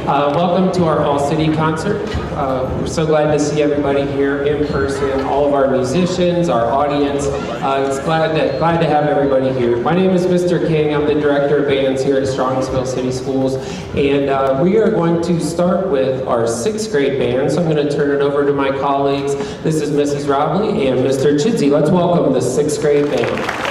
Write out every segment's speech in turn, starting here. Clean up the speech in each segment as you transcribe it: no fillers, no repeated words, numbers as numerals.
Welcome to our All-City concert. We're so glad to see everybody here in person, all of our musicians, our audience. It's glad to have everybody here. My name is Mr. King. I'm the Director of Bands here at Strongsville City Schools. And we are going to start with our 6th grade band. So I'm going to turn it over to my colleagues. This is Mrs. Robley and Mr. Chidsey. Let's welcome the 6th grade band.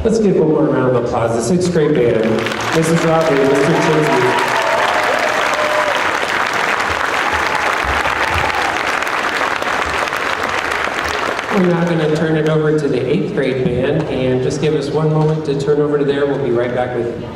Let's give one more round of applause. The sixth grade band, Mrs. Robbie, Mr. Tinsley. We're now going to turn it over to the eighth grade band, and just give us one moment to turn over to there. We'll be right back with you.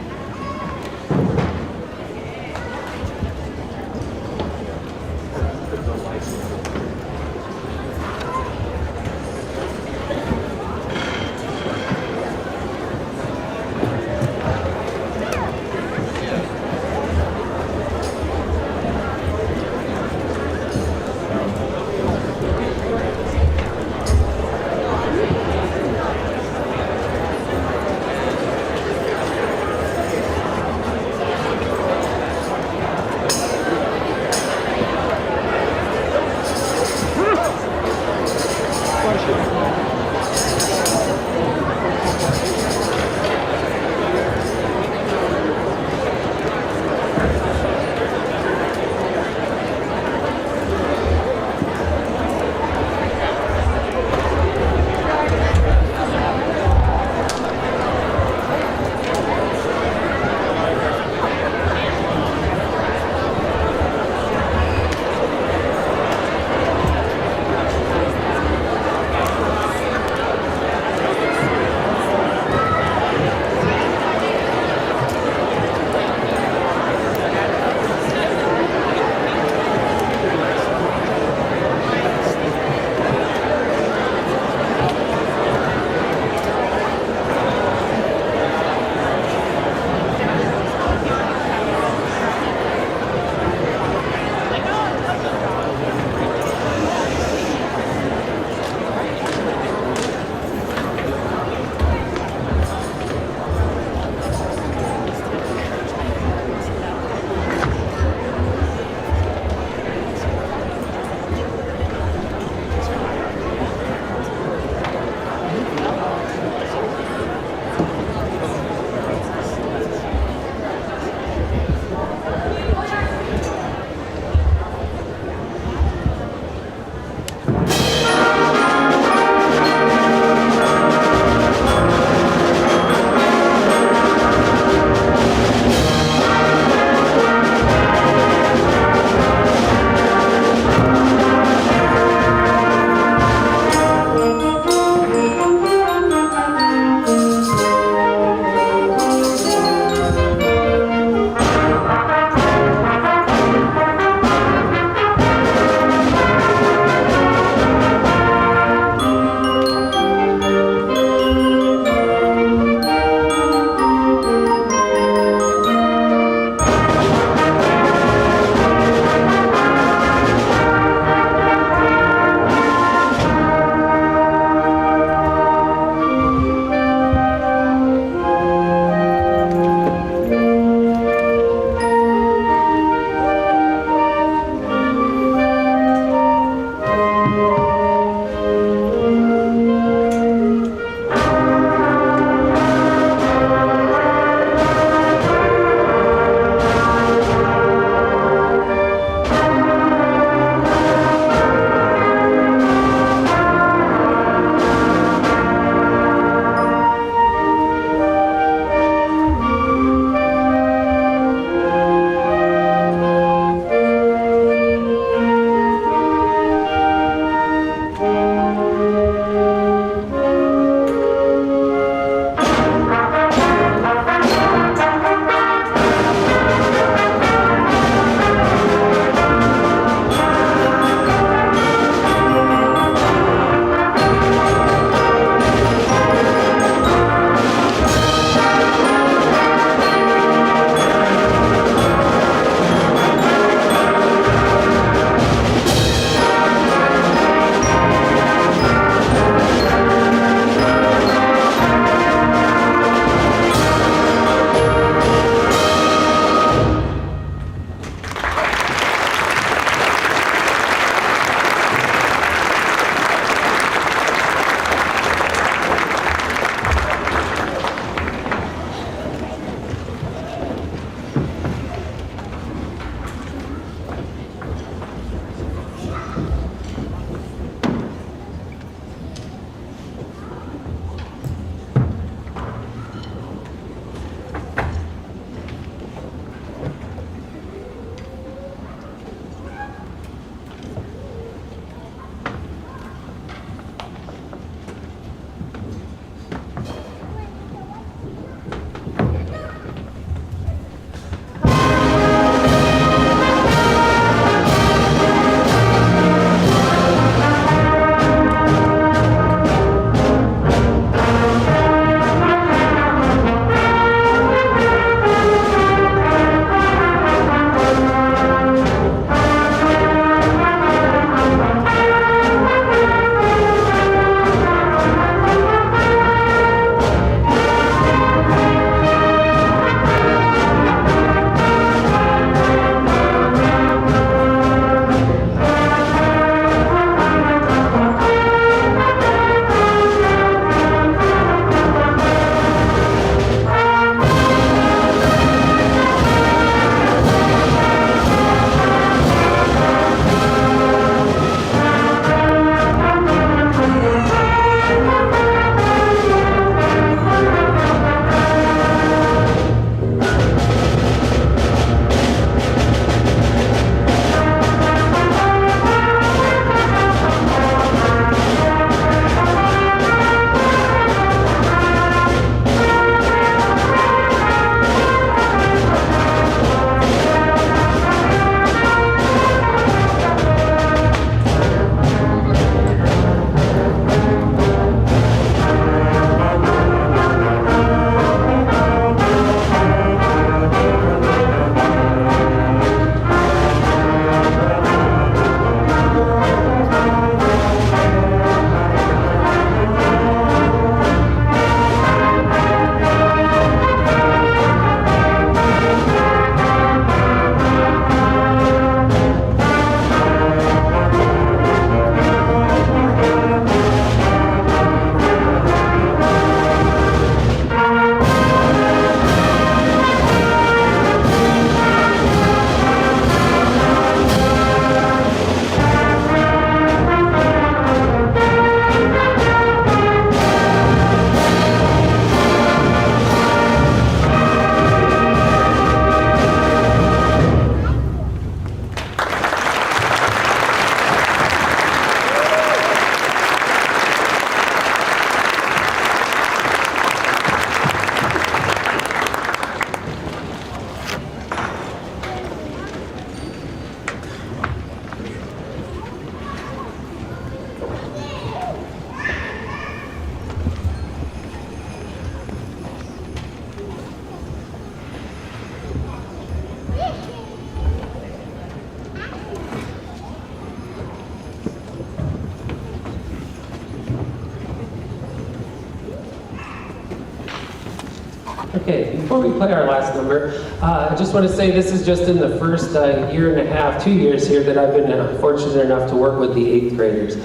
Okay, before we play our last number, I just want to say this is just in the first year and a half, 2 years here that I've been fortunate enough to work with the 8th graders.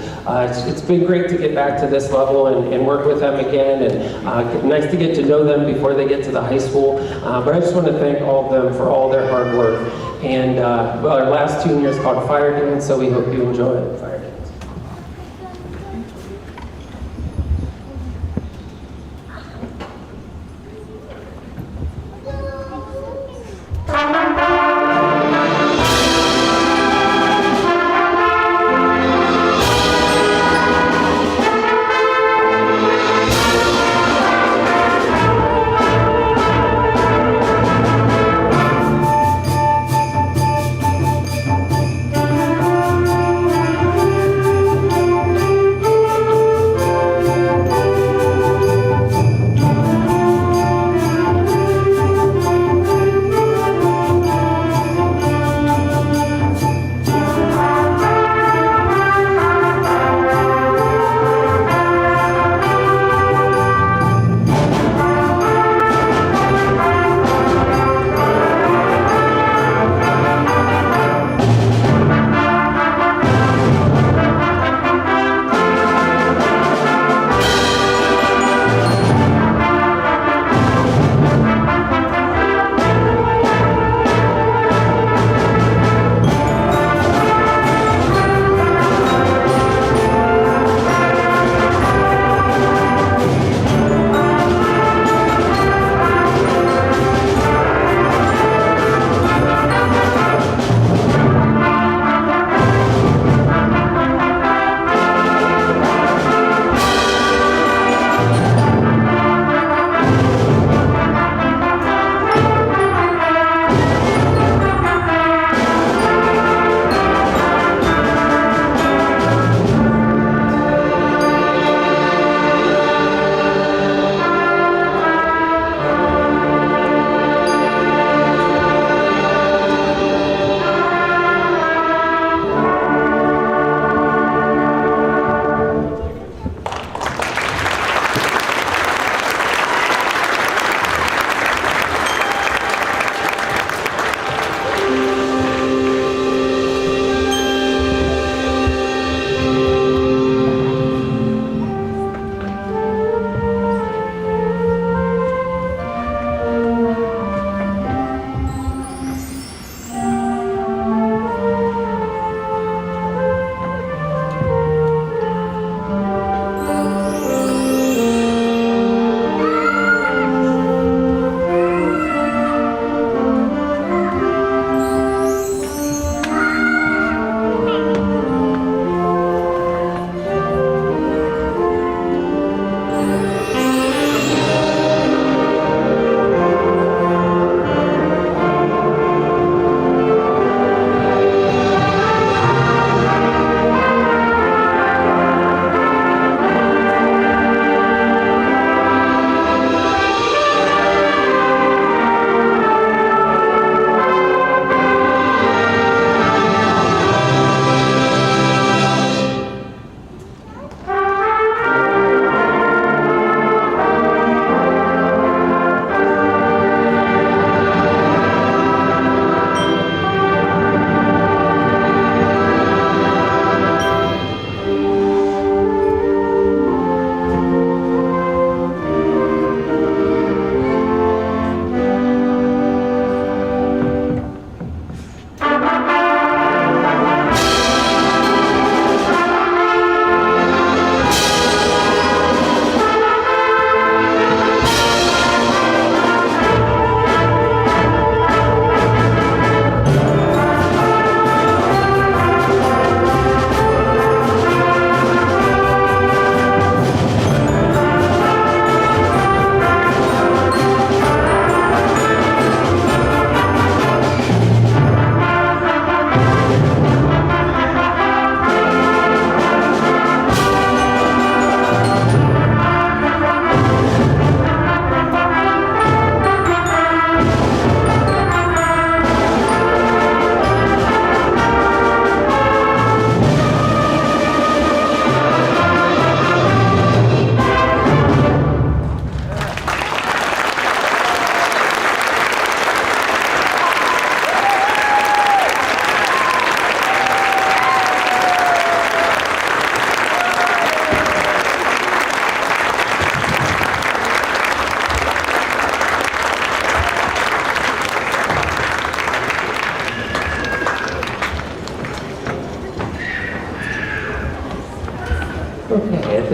It's been great to get back to this level and work with them again, and nice to get to know them before they get to the high school. But I just want to thank all of them for all their hard work. And well, our last tune here is called Fire Dance, so we hope you enjoy it. Fire Dance.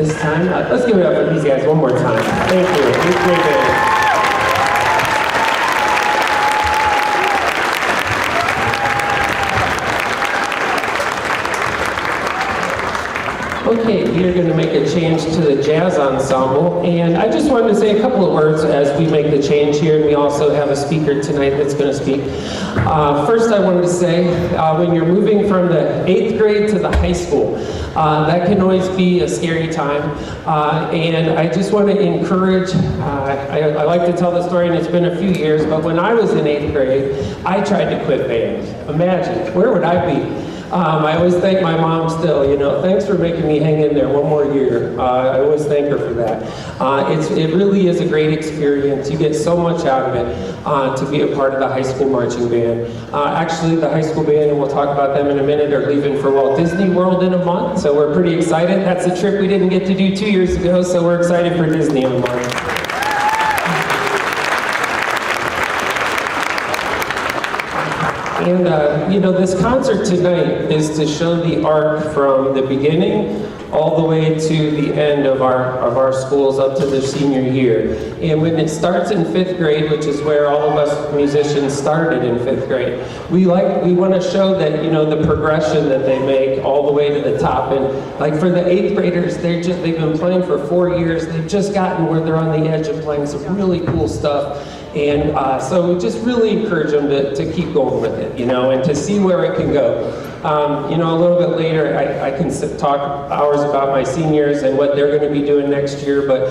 this time. Let's give it up for these guys one more time. Thank you. It's great band. Okay, we are going to make a change to the jazz ensemble, and I just wanted to say a couple of words as we make the change here, and we also have a speaker tonight that's going to speak. First, I wanted to say, when you're moving from the 8th grade to the high school, that can always be a scary time, and I just want to encourage, I like to tell the story, and it's been a few years, but when I was in 8th grade, I tried to quit band. Imagine, where would I be? I always thank my mom still, you know, thanks for making me hang in there one more year. I always thank her for that. It really is a great experience. You get so much out of it to be a part of the high school marching band. Actually, the high school band, and we'll talk about them in a minute, are leaving for Walt Disney World in a month, so we're pretty excited. That's a trip we didn't get to do 2 years ago, so we're excited for Disney in a month. And, you know, this concert tonight is to show the arc from the beginning all the way to the end of our schools up to the senior year. And when it starts in 5th grade, which is where all of us musicians started in 5th grade, we want to show that, you know, the progression that they make all the way to the top. And like for the 8th graders, they've been playing for 4 years. They've just gotten where they're on the edge of playing some really cool stuff. And so we just really encourage them to keep going with it, you know, and to see where it can go. You know, a little bit later, I can talk hours about my seniors and what they're going to be doing next year, but,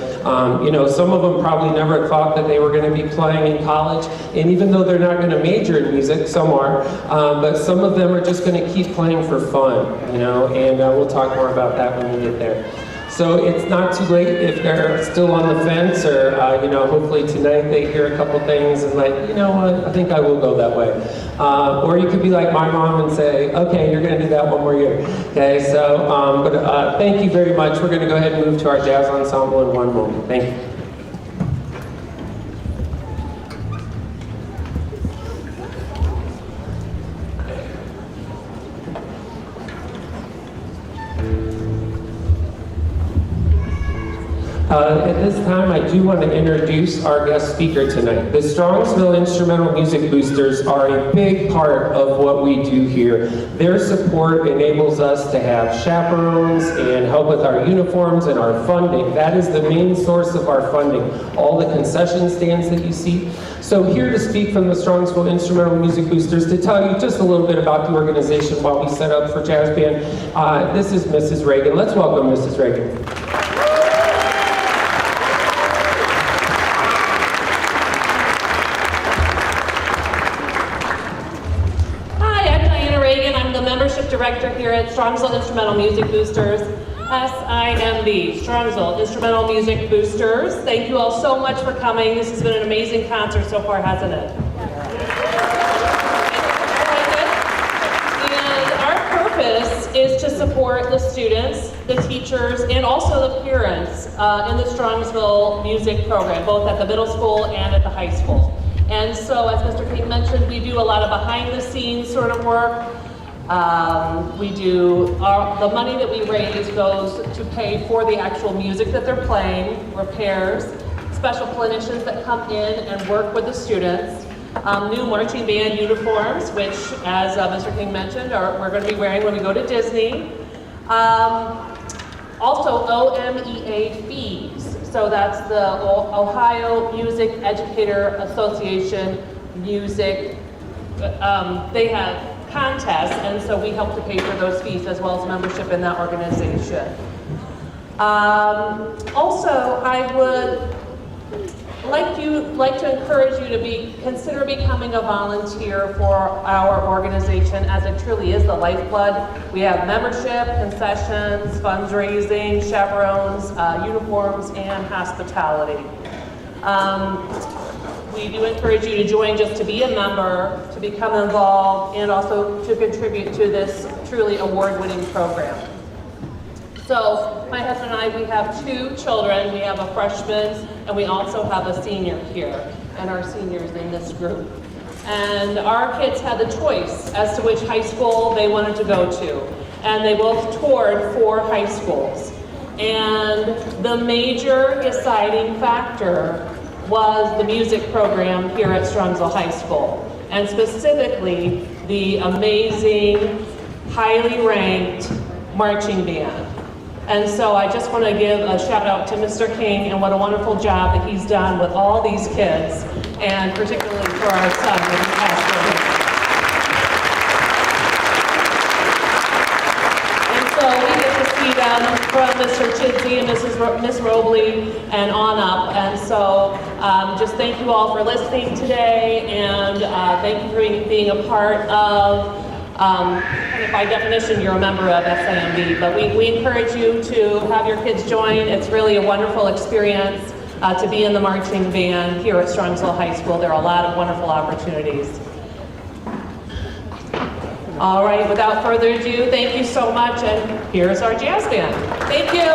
you know, some of them probably never thought that they were going to be playing in college, and even though they're not going to major in music, some are, but some of them are just going to keep playing for fun, you know, and we'll talk more about that when we get there. So it's not too late if they're still on the fence, or, you know, hopefully tonight they hear a couple things and like, you know what, I think I will go that way. Or you could be like my mom and say, okay, you're going to do that one more year. Okay, so, thank you very much. We're going to go ahead and move to our jazz ensemble in one moment. Thank you. At this time, I do want to introduce our guest speaker tonight. The Strongsville Instrumental Music Boosters are a big part of what we do here. Their support enables us to have chaperones and help with our uniforms and our funding. That is the main source of our funding, all the concession stands that you see. So here to speak from the Strongsville Instrumental Music Boosters to tell you just a little bit about the organization while we set up for Jazz Band, this is Mrs. Reagan. Let's welcome Mrs. Reagan. Director here at Strongsville Instrumental Music Boosters, SIMB, Strongsville Instrumental Music Boosters. Thank you all so much for coming. This has been an amazing concert so far, hasn't it? And our purpose is to support the students, the teachers, and also the parents in the Strongsville music program, both at the middle school and at the high school. And so, as Mr. King mentioned, we do a lot of behind-the-scenes sort of work. The money that we raise goes to pay for the actual music that they're playing, repairs, special clinicians that come in and work with the students, new marching band uniforms, which, as Mr. King mentioned, we're going to be wearing when we go to Disney. Also, OMEA fees. So that's the Ohio Music Educator Association music. They have contests, and so we help to pay for those fees as well as membership in that organization. Also, I would like to encourage you to consider becoming a volunteer for our organization, as it truly is the lifeblood. We have membership, concessions, fundraising, chaperones, uniforms, and hospitality. We do encourage you to join just to be a member, to become involved, and also to contribute to this truly award-winning program. So, my husband and I, we have 2 children. We have a freshman, and we also have a senior here, and our seniors in this group. And our kids had the choice as to which high school they wanted to go to, and they both toured 4 high schools. And the major deciding factor was the music program here at Strongsville High School, and specifically the amazing, highly ranked marching band. And so I just want to give a shout out to Mr. King and what a wonderful job that he's done with all these kids, and particularly for our son that he passed away. And so we get to see them from Mr. Chidsey and Miss Robley and on up. And so just thank you all for listening today, and thank you for being a part of, kind of by definition, you're a member of SIMB, but we encourage you to have your kids join. It's really a wonderful experience to be in the marching band here at Strongsville High School. There are a lot of wonderful opportunities. All right, without further ado, thank you so much, and here's our jazz band. Thank you.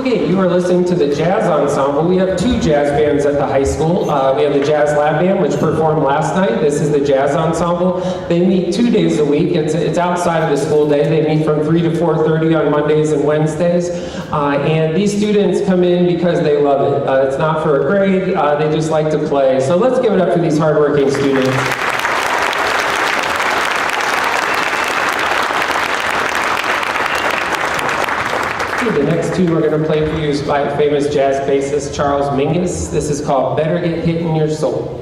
Okay, you are listening to the Jazz Ensemble. We have two jazz bands at the high school. We have the Jazz Lab Band, which performed last night. This is the Jazz Ensemble. They meet 2 days a week. It's outside of the school day. They meet from 3 to 4:30 on Mondays and Wednesdays. And these students come in because they love it. It's not for a grade. They just like to play. So let's give it up for these hardworking students. The next tune we're going to play for you is by famous jazz bassist Charles Mingus. This is called Better Get Hit in Your Soul.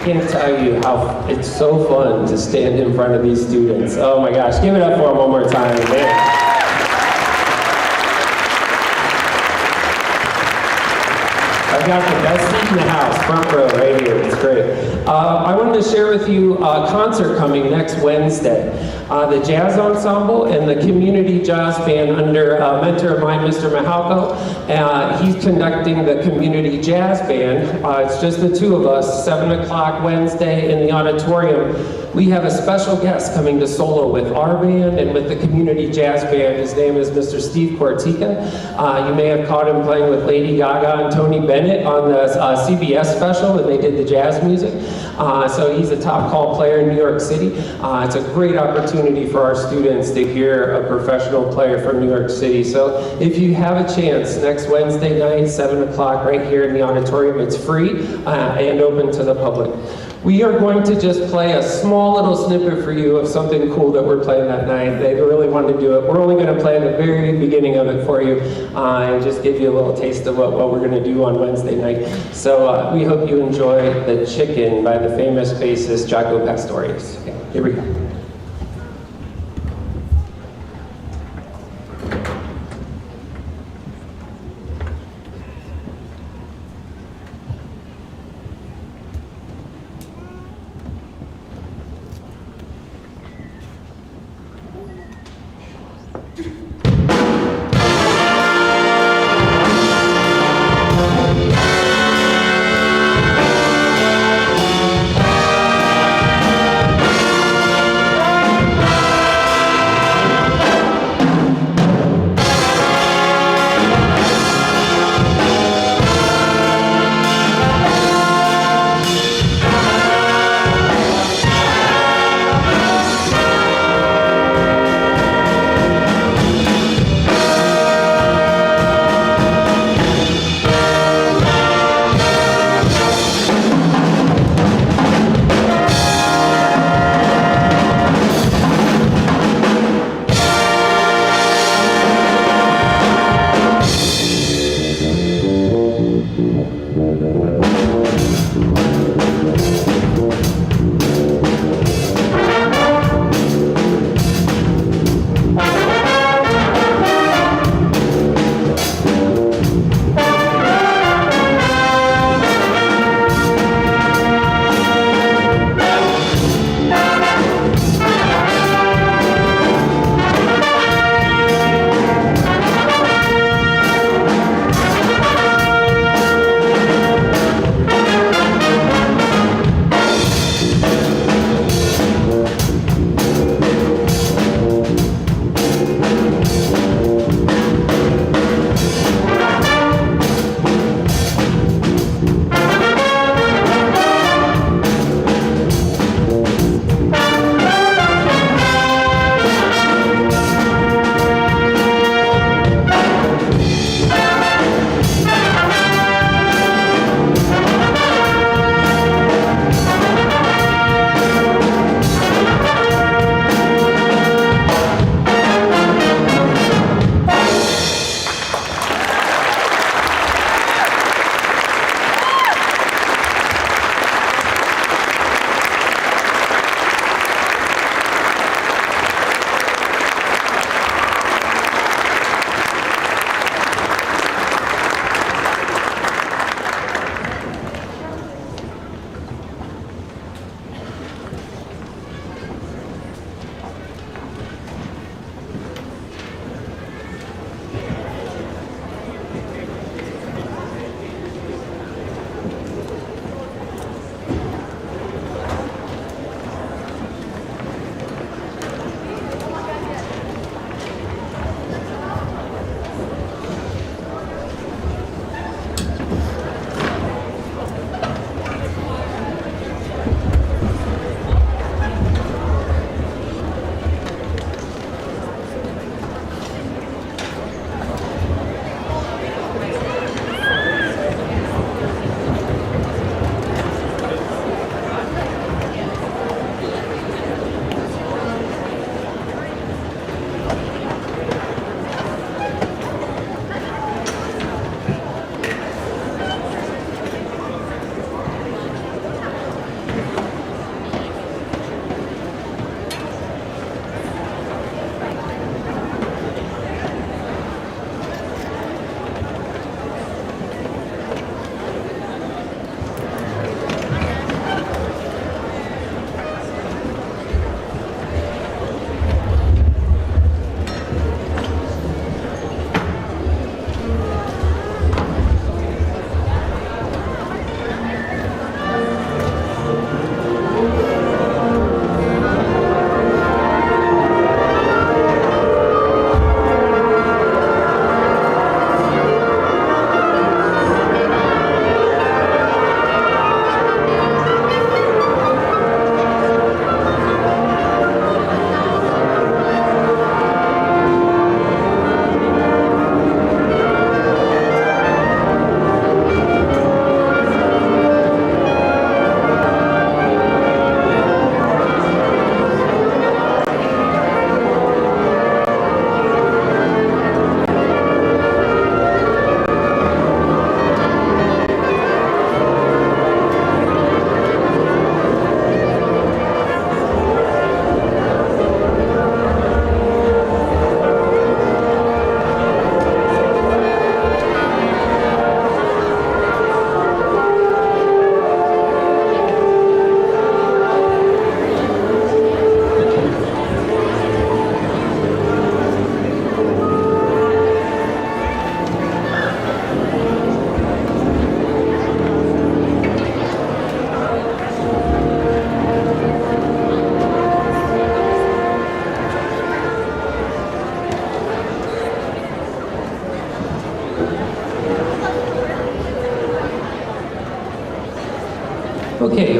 can't tell you how it's so fun to stand in front of these students. Oh my gosh, give it up for them one more time, man. I got the best seat in the house, front row right here. It's great. I wanted to share with you a concert coming next Wednesday. The Jazz Ensemble and the Community Jazz Band under a mentor of mine, Mr. Mahalko. He's conducting the Community Jazz Band. It's just the two of us, 7 o'clock Wednesday in the auditorium. We have a special guest coming to solo with our band and with the Community Jazz Band. His name is Mr. Steve Cortica. You may have caught him playing with Lady Gaga and Tony Bennett on the CBS special when they did the jazz music. So he's a top call player in New York City. It's a great opportunity for our students to hear a professional player from New York City. So if you have a chance, next Wednesday night, 7 o'clock, right here in the auditorium, it's free and open to the public. We are going to just play a small little snippet for you of something cool that we're playing that night. They really wanted to do it. We're only going to play the very beginning of it for you and just give you a little taste of what we're going to do on Wednesday night. So we hope you enjoy The Chicken by the famous bassist Jaco Pastorius. Okay, here we go.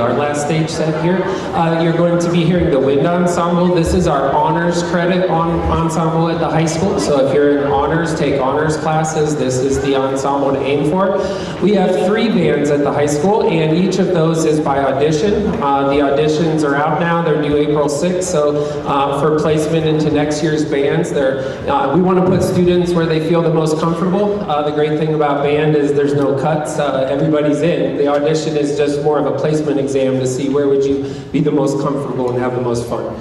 our last stage set here. You're going to be hearing the wind ensemble. This is our honors credit ensemble at the high school. So if you're in honors, take honors classes. This is the ensemble to aim for. We have 3 bands at the high school, and each of those is by audition. The auditions are out now. They're due April 6th. So for placement into next year's bands, we want to put students where they feel the most comfortable. The great thing about band is there's no cuts. Everybody's in. The audition is just more of a placement exam to see where would you be the most comfortable and have the most fun.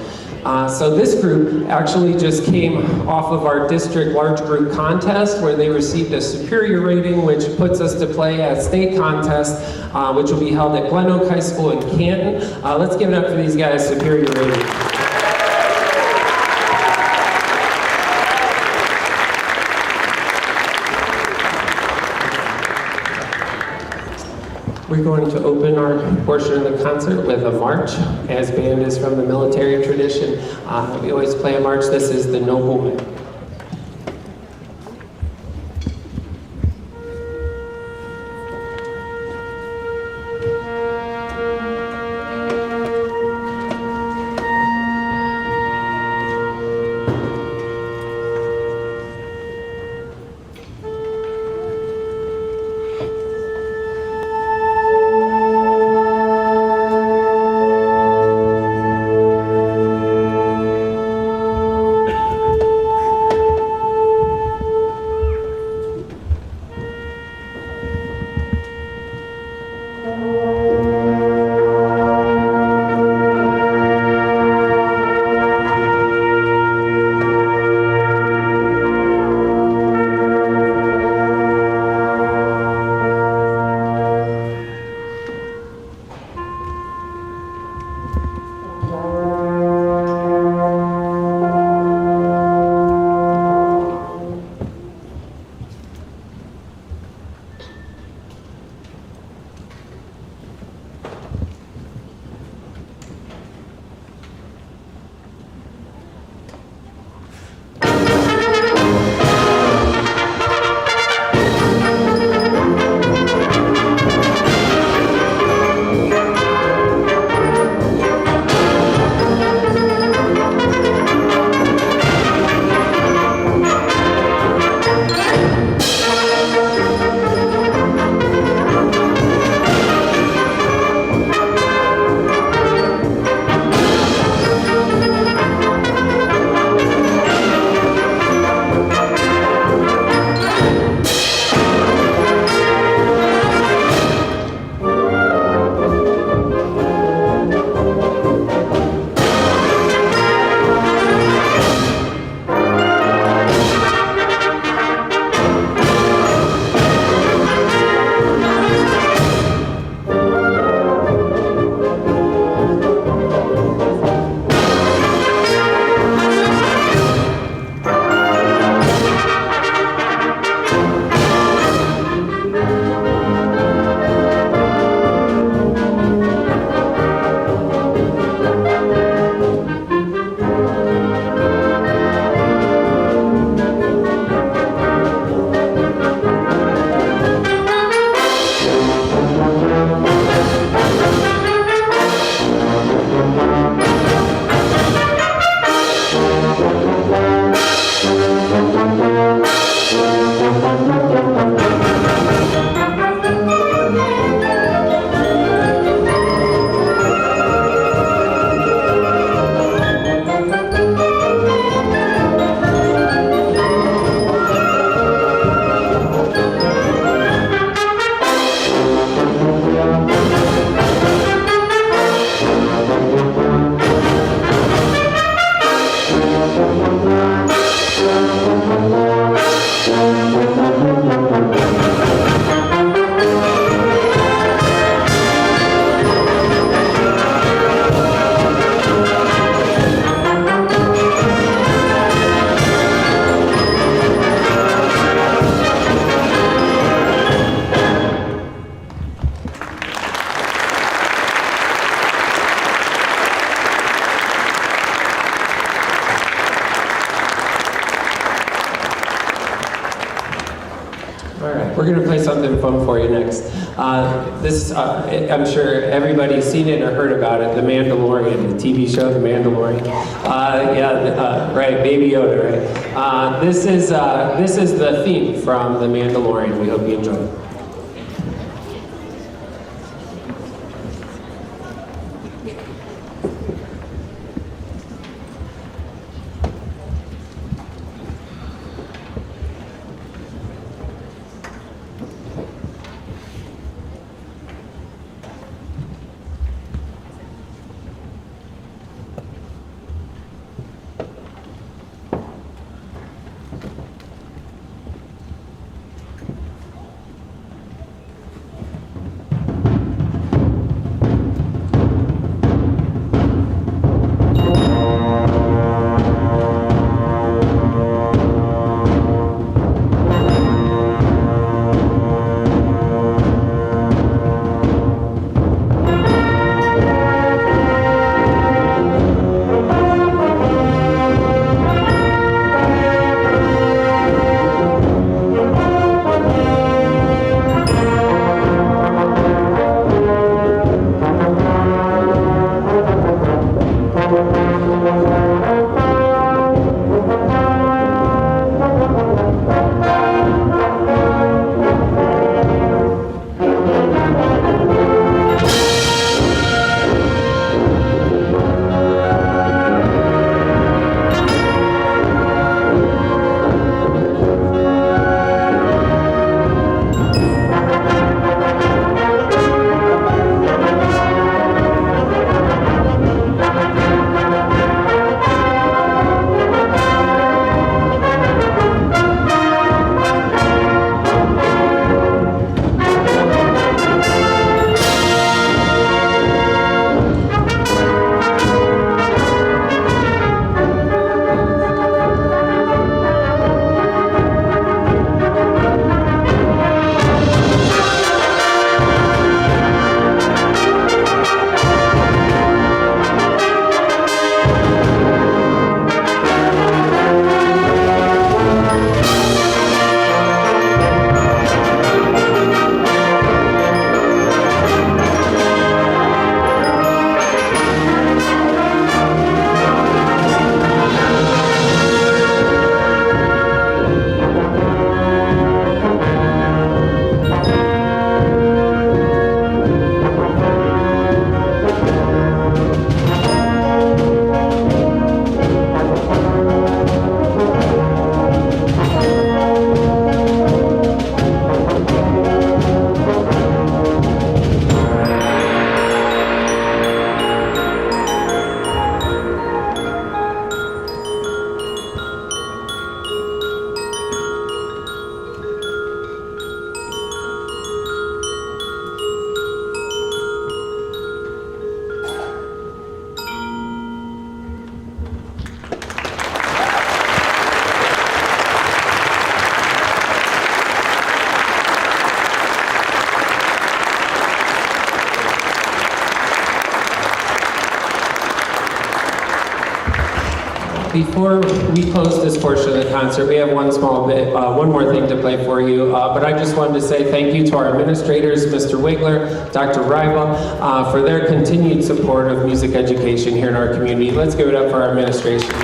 So this group actually just came off of our district large group contest where they received a superior rating, which puts us to play at state contest, which will be held at Glen Oak High School in Canton. Let's give it up for these guys, superior rating. We're going to open our portion of the concert with a march, as band is from the military tradition. We always play a march. This is the Nobleman. we're gonna play something fun for you next. I'm sure everybody's seen it or heard about it, The Mandalorian, the TV show, The Mandalorian. Right, Baby Yoda, right? This is the theme from The Mandalorian. We hope you enjoy it. Before we close this portion of the concert, we have one more thing to play for you. But I just wanted to say thank you to our administrators, Mr. Wigler, Dr. Riva, for their continued support of music education here in our community. Let's give it up for our administration.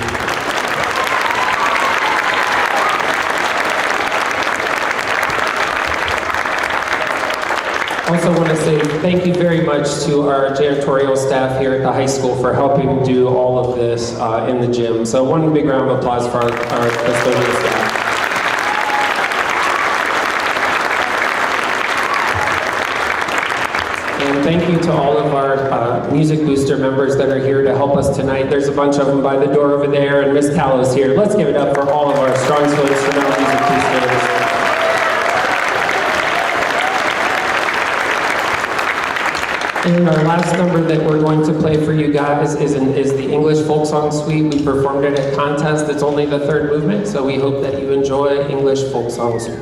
Also want to say thank you very much to our janitorial staff here at the high school for helping do all of this in the gym. So one big round of applause for our custodial staff. And thank you to all of our Music Booster members that are here to help us tonight. There's a bunch of them by the door over there, and Miss Callow's here. Let's give it up for all of our Strongsville Instrumental Music Boosters. And our last number that we're going to play for you guys is the English Folk Song Suite. We performed it at Contest. It's only the third movement, so we hope that you enjoy English Folk Song Suite.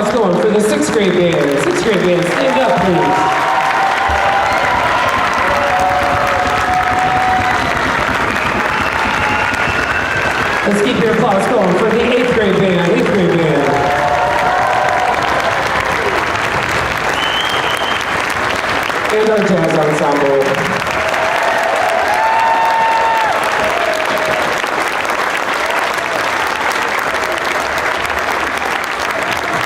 applause going for the sixth grade band. Sixth grade band, stand up, please. Let's keep your applause going for the eighth grade band. Eighth grade band. And our jazz ensemble.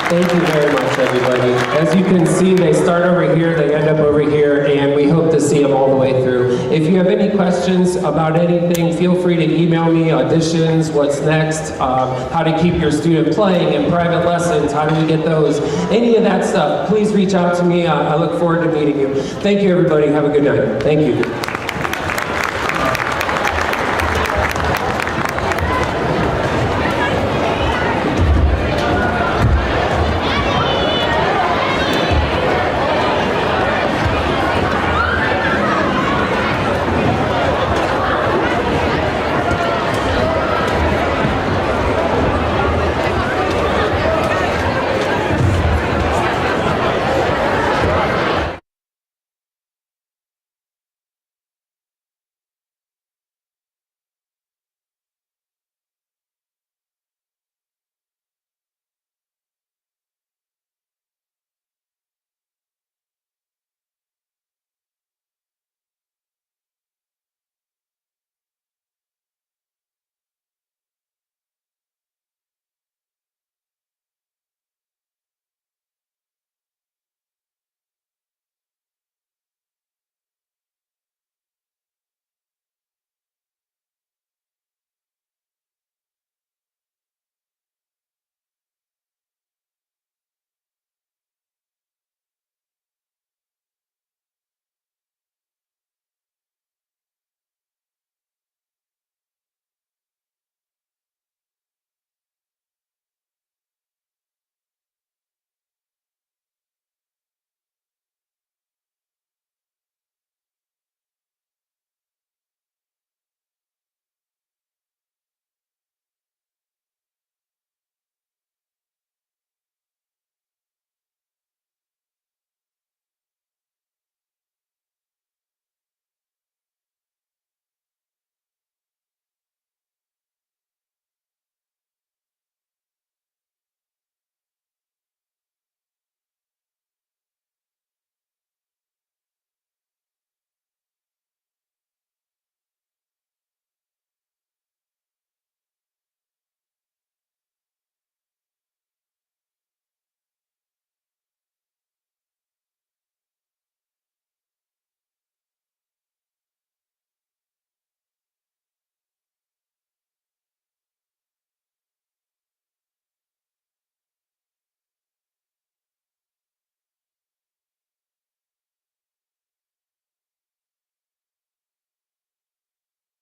Thank you very much, everybody. As you can see, they start over here, they end up over here, and we hope to see them all the way through. If you have any questions about anything, feel free to email me, auditions, what's next, how to keep your student playing in private lessons, how do we get those, any of that stuff, please reach out to me. I look forward to meeting you. Thank you, everybody. Have a good night. Thank you.